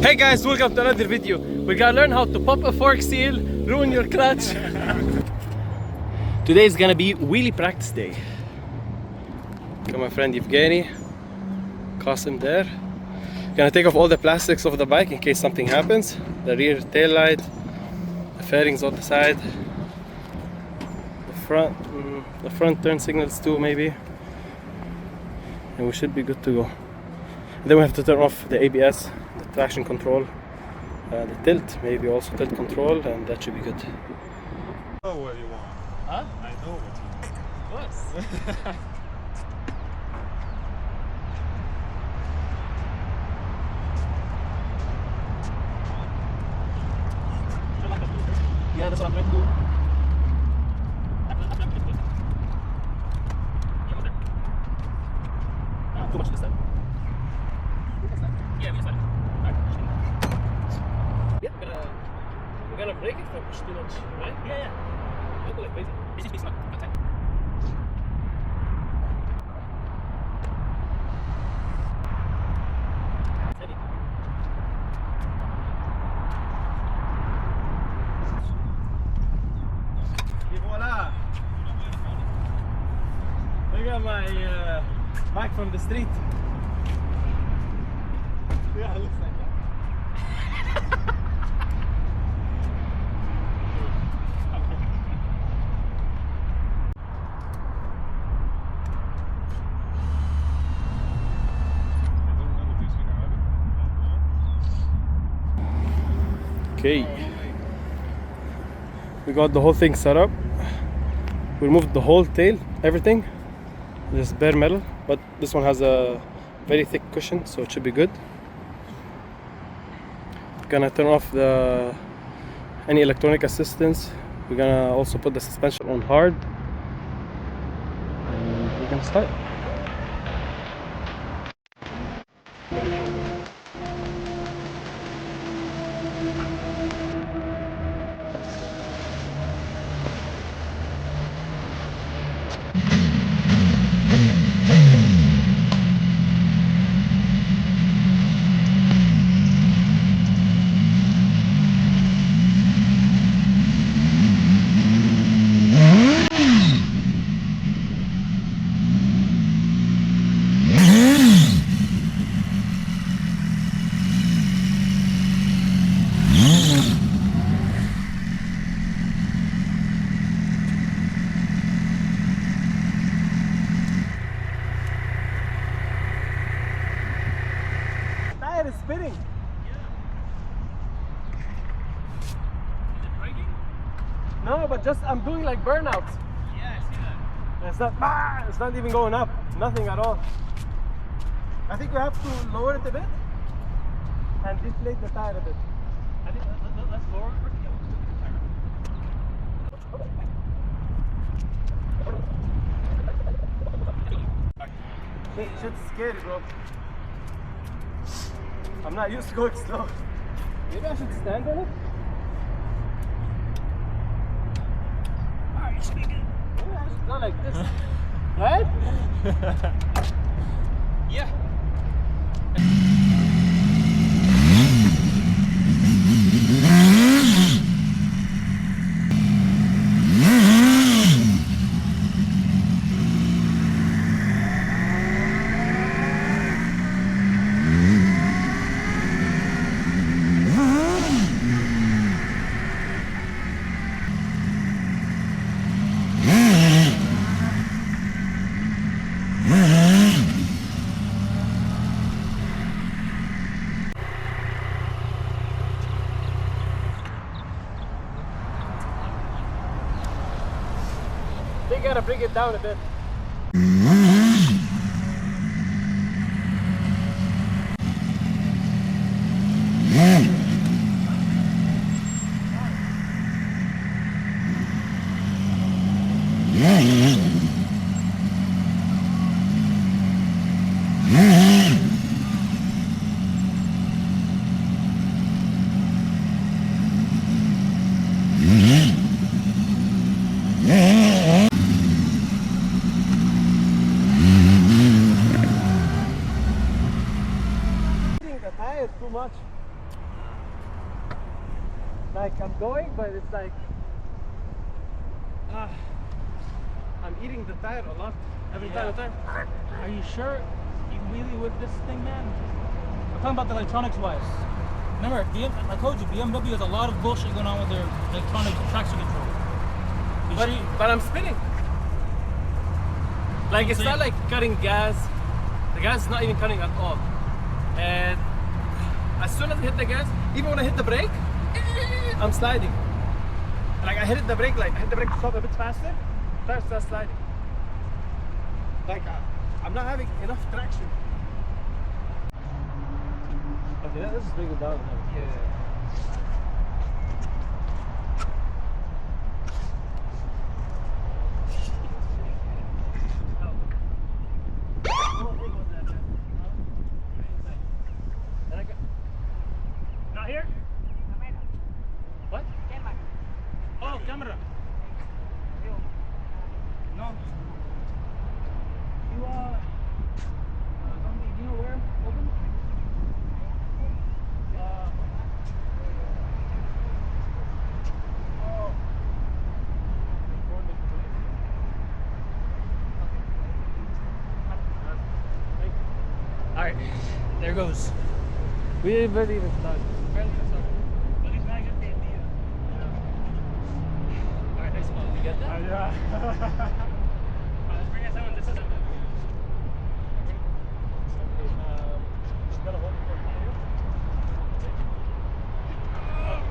Hey guys, welcome to another video. We gotta learn how to pop a fork seal, ruin your clutch. Today is gonna be wheelie practice day. Got my friend Evgeny, Qasim there. Gonna take off all the plastics off the bike in case something happens. The rear tail light, the fairings on the side, the front turn signals too maybe. And we should be good to go. And then we have to turn off the ABS, the traction control, the tilt, maybe also tilt control, and that should be good. I know what you want. Huh? I know what you want. Of course. Yeah, that's what I'm trying to do. Too much this time. Yeah, we decided. Yeah, we're gonna break it if I push too much, right? Yeah, yeah. Don't go like crazy. It's just smart. Okay. Steady. Et voila! Look at my bike from the street. Yeah, it looks like that. Okay, we got the whole thing set up. We removed the whole tail, everything. This bare metal, but this one has a very thick cushion, so it should be good. Gonna turn off any electronic assistance. We're gonna also put the suspension on hard, and we're gonna start. Tire is spinning. Is it braking? No, but just I'm doing like burnouts. Yeah, I see that. It's not even going up. Nothing at all. I think we have to lower it a bit and deflate the tire a bit. I think let's lower it. Shit's scary, bro. I'm not used to going slow. Maybe I should stand on it? Alright, speaking. Maybe I should go like this. Right? Yeah. They gotta bring it down a bit. too much. Like I'm going, but it's like I'm eating the tire a lot every time. Are you sure you wheelie with this thing, man? I'm talking about the electronics wise. Remember, I told you, BMW has a lot of bullshit going on with their electronic traction control. But I'm spinning. Like it's not like cutting gas. The gas is not even cutting at all. And as soon as I hit the gas, even when I hit the brake, I'm sliding. Like I hit the brake to stop a bit faster, tires start sliding. Like I'm not having enough traction. Okay, this is bringing down now. Yeah. Not here? What? Oh, camera. No. You you know where? Open? Alright, there goes. We barely even started. But these mags just can't be it. Alright, nice one. Did you get that? Yeah. Let's bring us someone. This is a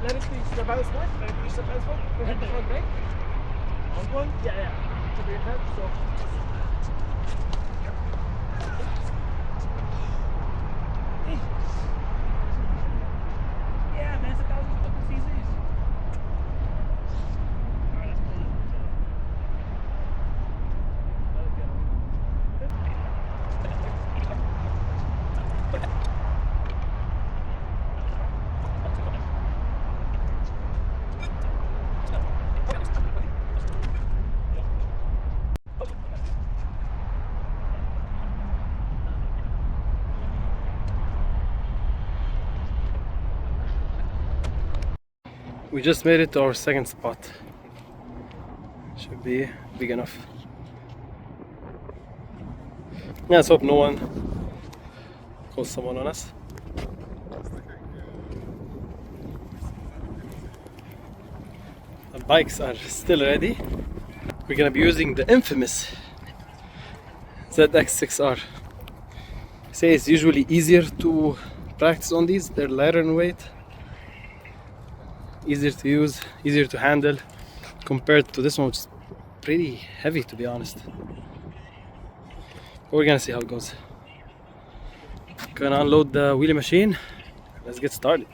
Let it reach the bounce point. Let it reach the bounce point. We hit the front brake. one point? Yeah. To be head, so. Yeah, man, it's 1,000 fucking CCs. Alright, let's pull We just made it to our second spot. Should be big enough. Yeah, let's hope no one calls someone on us. The bikes are still ready. We're gonna be using the infamous ZX6R. Say it's usually easier to practice on these. They're lighter in weight, easier to use, easier to handle compared to this one, which is pretty heavy, to be honest. But we're gonna see how it goes. Gonna unload the wheelie machine. Let's get started.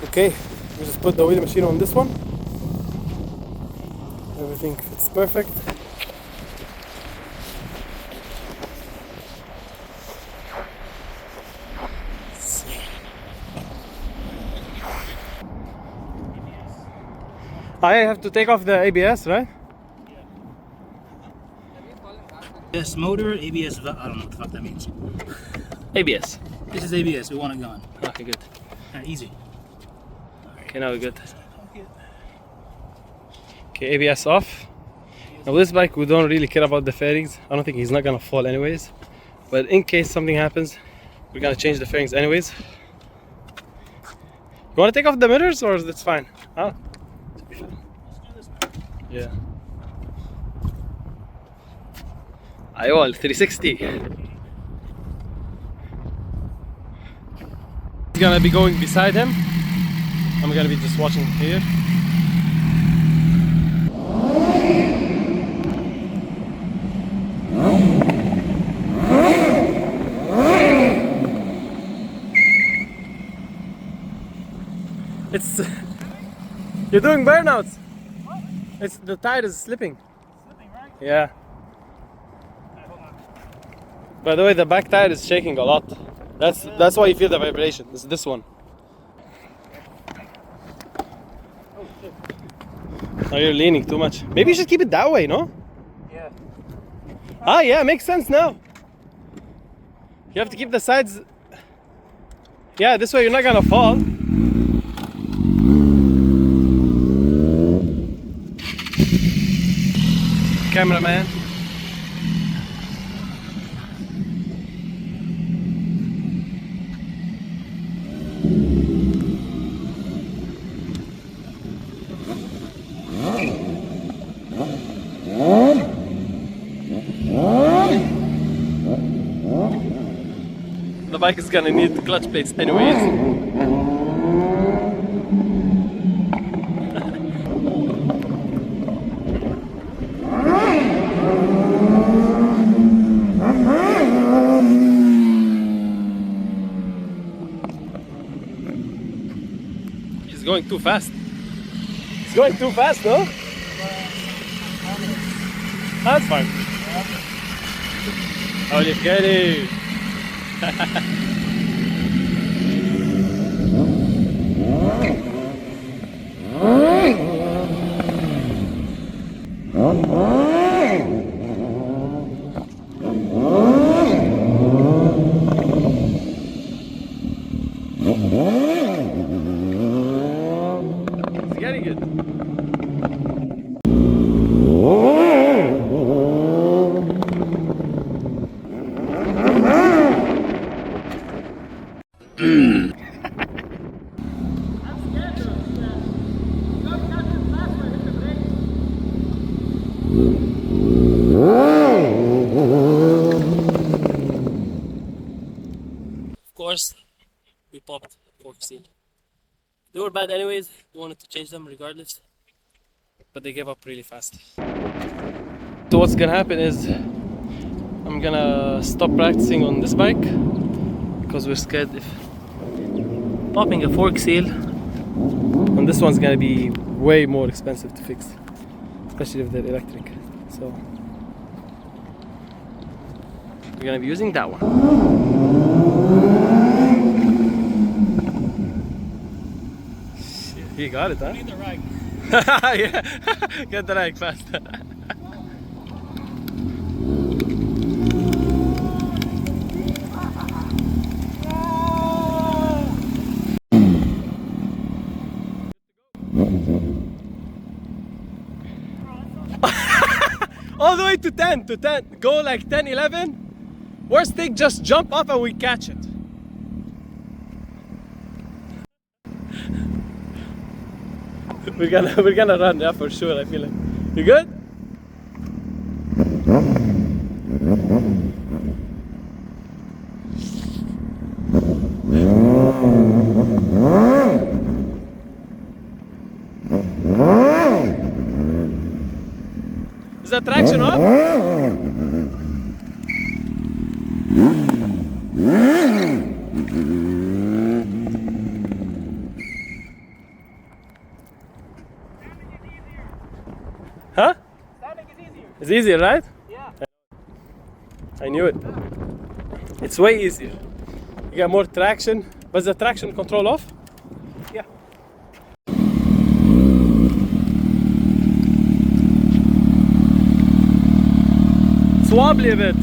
Okay, we just put the wheelie machine on this one. Everything fits perfect. I have to take off the ABS, right? ABS motor, ABS, I don't know what the fuck that means. ABS. This is ABS, we want it gone. Okay, good. Alright, easy. Okay, now we're good. Okay, ABS off. Now with this bike, we don't really care about the fairings. I don't think he's not gonna fall anyways. But in case something happens, we're gonna change the fairings anyways. You wanna take off the mirrors or that's fine? Huh? Yeah. Ayol 360. He's gonna be going beside him. I'm gonna be just watching here. It's you're doing burnouts. What? It's the tire is slipping. Slipping, right? Yeah. Alright, hold on. By the way, the back tire is shaking a lot. That's why you feel the vibration. It's this one. Oh shit. Oh, you're leaning too much. Maybe you should keep it that way, no? Yeah. Ah, yeah, makes sense now. You have to keep the sides. Yeah, this way you're not gonna fall. cameraman. The bike is gonna need clutch plates anyways. He's going too fast. He's going too fast, no? That's fine. Oh, look at it. It's getting it. Of course, we popped fork seal. They were bad anyways, we wanted to change them regardless, but they gave up really fast. So what's gonna happen is I'm gonna stop practicing on this bike because we're scared if popping a fork seal on this one's gonna be way more expensive to fix, especially if they're electric. So we're gonna be using that one. You got it, huh? Need the rag. Yeah, get the rag fast. All the way to 10, go like 10, 11. Worst thing, just jump up and we catch it. We're gonna run, yeah, for sure. I feel like. You good? Is that traction off? Huh? Standing is easier. It's easier, right? Yeah. I knew it. It's way easier. You get more traction. Was the traction control off? Yeah. It's wobbly a bit.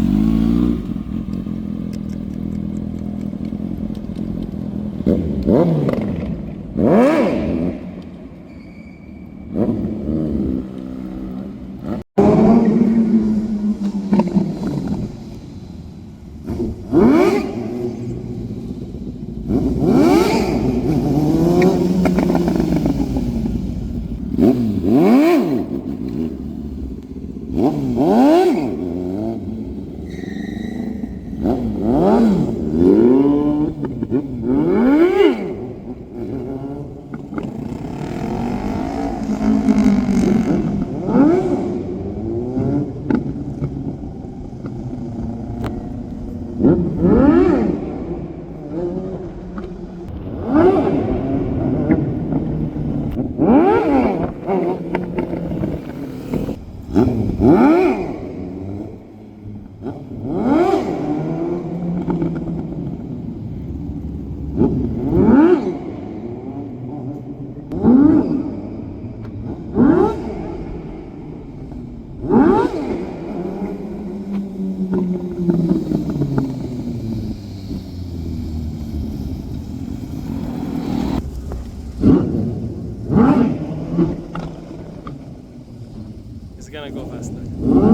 It's gonna go faster.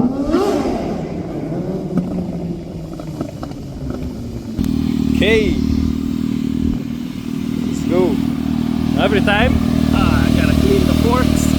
Okay, let's go. Every time I gotta clean the forks.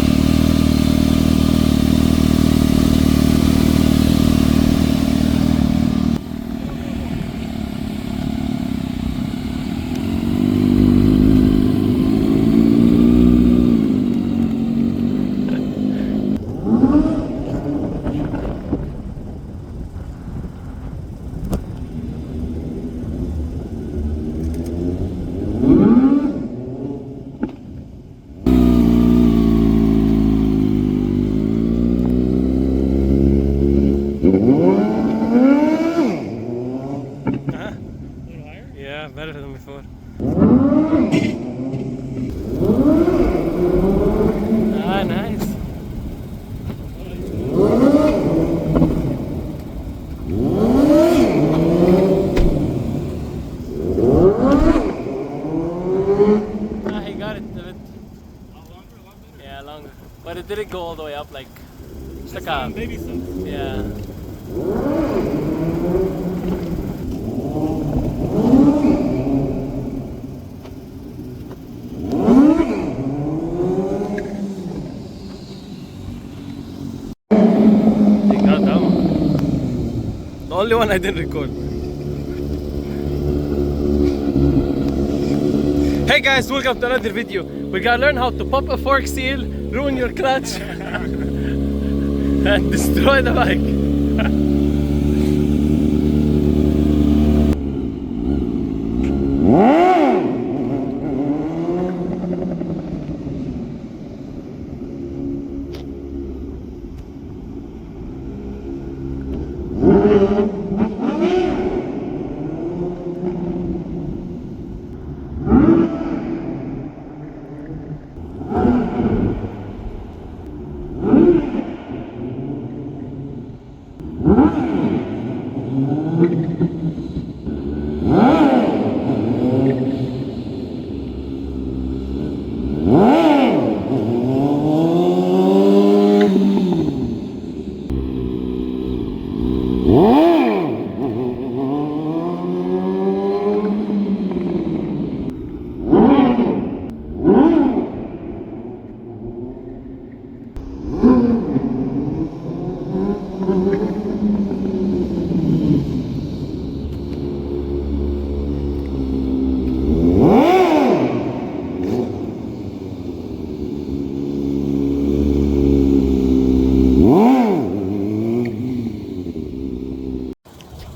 Yeah, better than before. Ah, nice. Ah, he got it a bit. Yeah, longer. But it didn't go all the way up, like just like a baby stuff. yeah. The only one I didn't record. Hey guys, welcome to another video. We gotta learn how to pop a fork seal, ruin your clutch, and destroy the bike.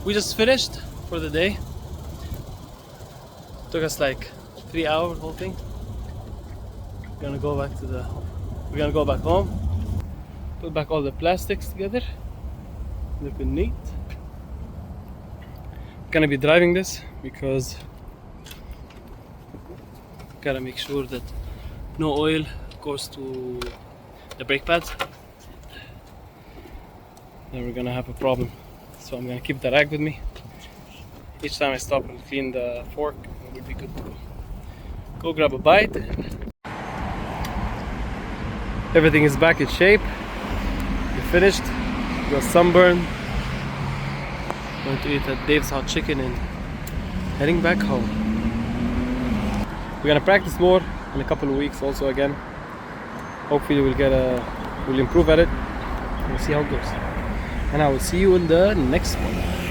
We just finished for the day. Took us like 3 hours, whole thing. We're gonna go back home. Put back all the plastics together. Looking neat. Gonna be driving this because gotta make sure that no oil goes to the brake pads. Then we're gonna have a problem. So I'm gonna keep the rag with me. Each time I stop and clean the fork, we'll be good to go. Go grab a bite. Everything is back in shape. We're finished. Got sunburn. Going to eat at Dave's Hot Chicken and heading back home. We're gonna practice more in a couple of weeks also again. Hopefully we'll improve at it. We'll see how it goes. And I will see you in the next one.